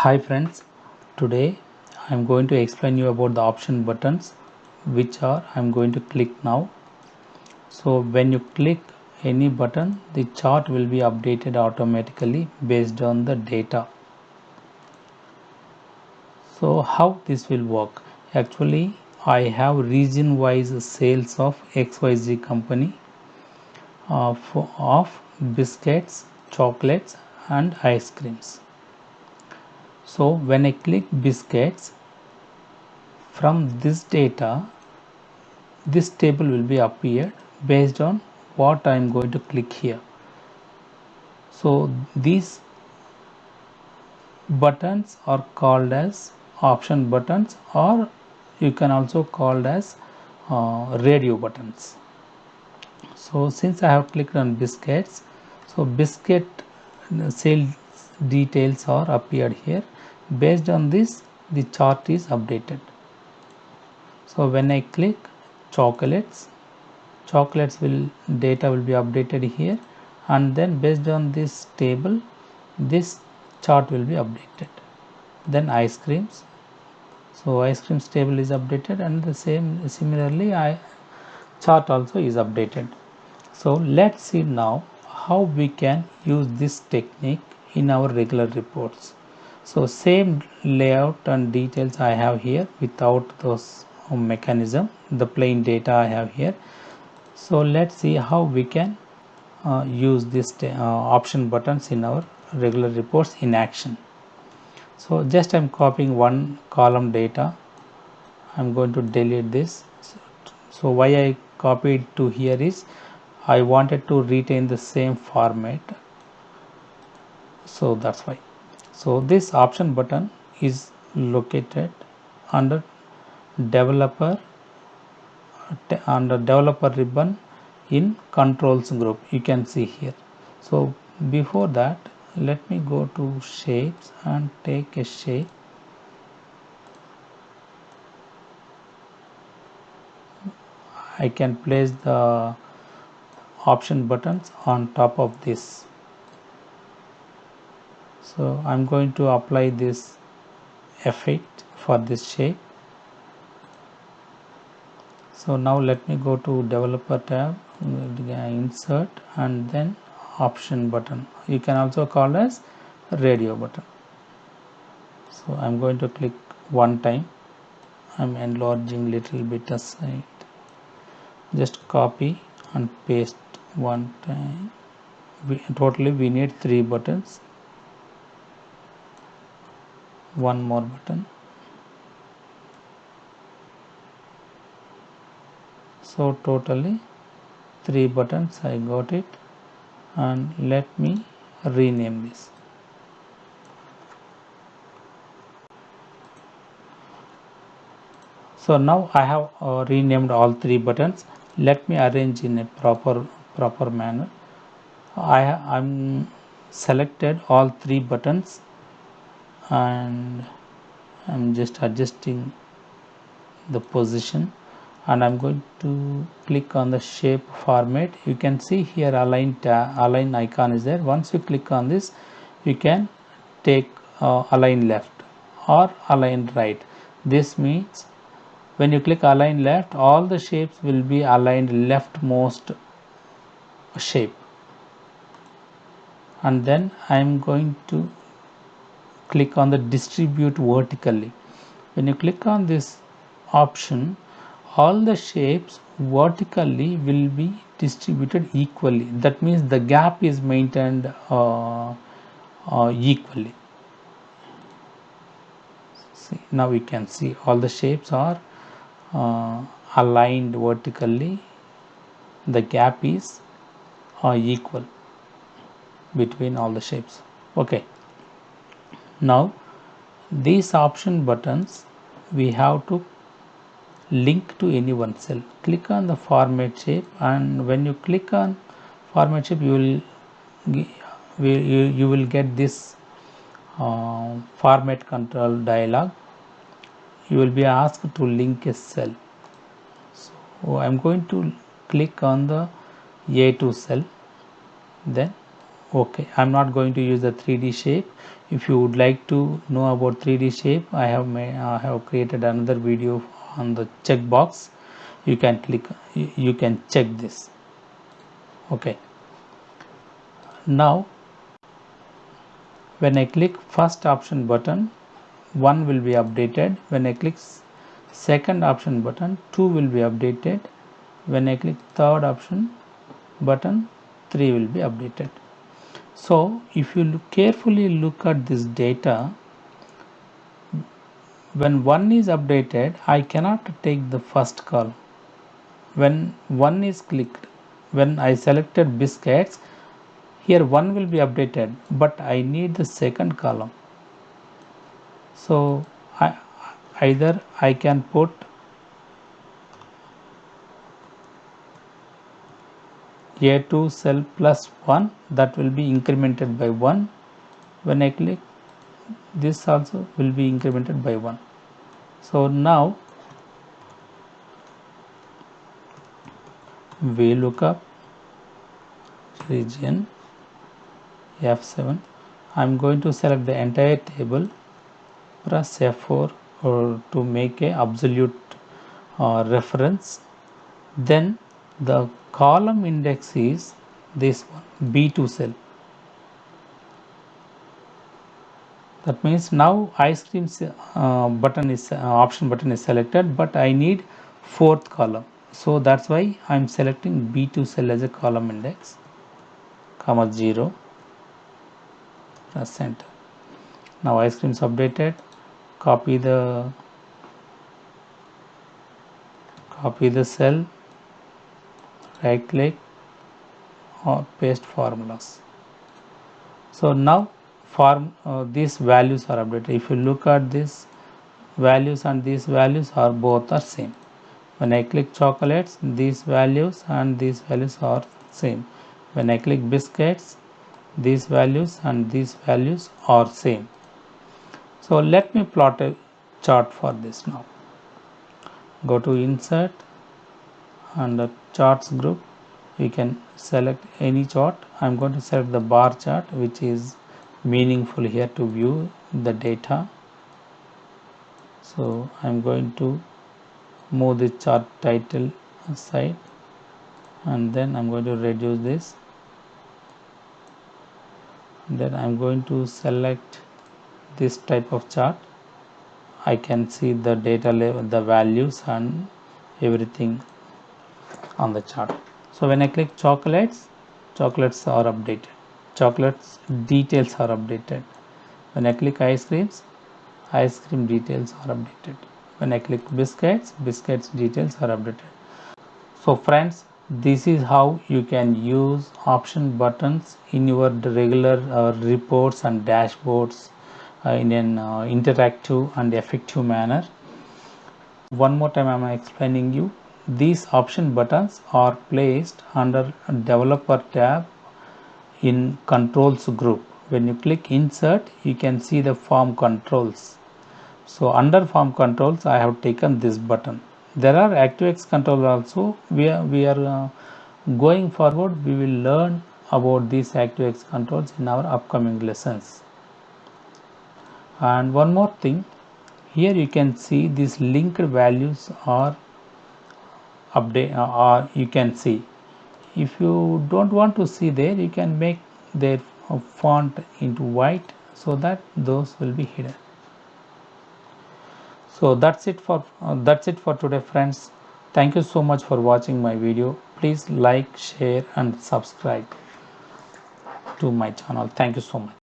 Hi friends, today I am going to explain you about the option buttons which are I am going to click now. So when you click any button, the chart will be updated automatically based on the data. So how this will work? Actually, I have region wise sales of XYZ company of biscuits, chocolates and ice creams. So when I click biscuits, from this data this table will be appeared based on what I am going to click here. So these buttons are called as option buttons, or you can also called as radio buttons. So since I have clicked on biscuits, so biscuit sale details are appeared here. Based on this, the chart is updated. So when I click chocolates data will be updated here, and then based on this table this chart will be updated. Then ice creams, so ice creams table is updated, and the similarly chart also is updated. So let's see now how we can use this technique in our regular reports. So same layout and details I have here without those mechanism, the plain data I have here. So let's see how we can use this option buttons in our regular reports in action. So just I'm copying one column data. I'm going to delete this. So why I copied to here is I wanted to retain the same format. So that's why. So this option button is located under developer ribbon in controls group, you can see here. So before that, let me go to shapes and take a shape. I can place the option buttons on top of this. So I'm going to apply this effect for this shape. So now let me go to developer tab, insert, and then option button. You can also call as radio button. So I'm going to click one time. I'm enlarging little bit aside. Just copy and paste one time. Totally we need 3 buttons. One more button. So totally 3 buttons I got it, and let me rename this. So now I have renamed all 3 buttons. Let me arrange in a proper manner. I'm selected all 3 buttons, and I'm just adjusting the position, and I'm going to click on the shape format. You can see here align icon is there. Once you click on this, you can take align left or align right. This means when you click align left, all the shapes will be aligned leftmost shape, and then I'm going to click on the distribute vertically. When you click on this option, all the shapes vertically will be distributed equally. That means the gap is maintained equally. See, now we can see all the shapes are aligned vertically. The gap is equal between all the shapes. Okay, now these option buttons we have to link to any one cell. Click on the format shape, and when you click on format shape, you will get this format control dialog. You will be asked to link a cell. So I'm going to click on the A2 cell, then okay. I'm not going to use the 3D shape. If you would like to know about 3D shape, I have created another video on the checkbox. You can click, you can check this. Okay, now when I click first option button, 1 will be updated. When I click second option button, 2 will be updated. When I click third option button, 3 will be updated. So if you carefully look at this data, when 1 is updated, I cannot take the first column. When 1 is clicked, when I selected biscuits, here 1 will be updated, but I need the second column. So either I can put A2 cell plus 1, that will be incremented by 1. When I click, this also will be incremented by 1. So now we look up region F7. I'm going to select the entire table, press F4 or to make a absolute reference. Then the column index is this one, B2 cell. That means now ice cream button is option button is selected, but I need fourth column. So that's why I'm selecting B2 cell as a column index, comma 0, press enter. Now ice cream is updated. Copy the cell, right click or paste formulas. So now these values are updated. If you look at this values and these values are both are same. When I click chocolates, these values and these values are same. When I click biscuits, these values and these values are same. So let me plot a chart for this now. Go to insert, under charts group you can select any chart. I'm going to select the bar chart, which is meaningful here to view the data. So I'm going to move the chart title aside, and then I'm going to reduce this. Then I'm going to select this type of chart. I can see the data level, the values and everything on the chart. So when I click chocolates, chocolates are updated. Chocolates details are updated. When I click ice creams, ice cream details are updated. When I click biscuits, biscuits details are updated. So friends, this is how you can use option buttons in your regular reports and dashboards in an interactive and effective manner. One more time I am explaining you. These option buttons are placed under developer tab in controls group. When you click insert, you can see the form controls. So under form controls, I have taken this button. There are ActiveX controls also. We are going forward. We will learn about these ActiveX controls in our upcoming lessons. And one more thing, here you can see these linked values are update, or you can see. If you don't want to see there, you can make their font into white so that those will be hidden. So that's it for today, friends. Thank you so much for watching my video. Please like, share and subscribe to my channel. Thank you so much.